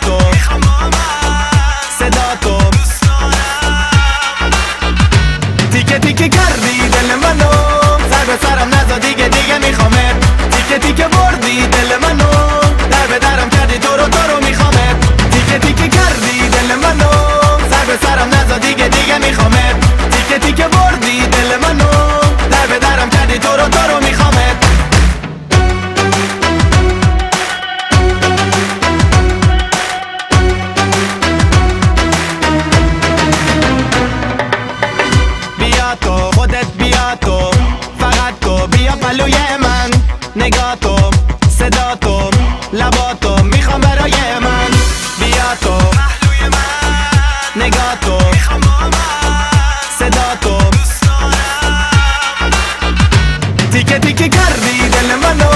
تو، صدا تو تیکه تیکه کردی دل منو، سر به سرم نزا دیگه میخوامت. تیکه تیکه بردی دل منو، در به درم کردی تو رو میخوامت. تیکه تیکه کردی دل منو، سر به سرم نزا دیگه میخوامت. تیکه تیکه بردی دل منو، در به درم کردی تو رو میخوامت. بیا تو، خودت بیا تو، فقط تو بیا پلوی من. نگاه تو، صدا تو، لبا تو میخوام برای من. بیا تو پهلوی من، نگاه تو، میخوام صدا تو، دوست دارم. تیکه تیکه کردی دل منو،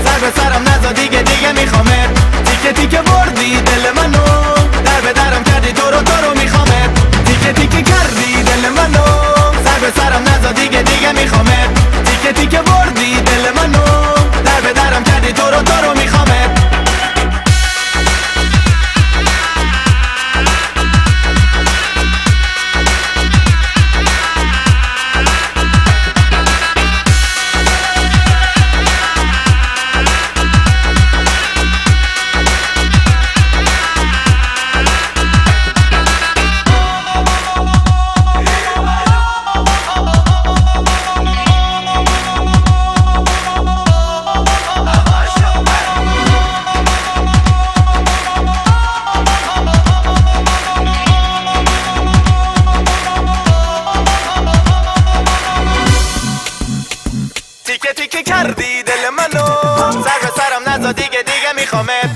سر به سرم نزا دیگه میخوامت. تیکه تیکه بردی دل منو، در به درم کردی تو رو میخوامت. تیکه تیکه کردی دل منو، سر به سرم نزا دیگه میخوامت. تیکه تیکه بردی دل منو، در به درم کردی تو رو میخوامت. تیکه تیکه کردی دل منو، سر به سرم نزا دیگه میخوامت.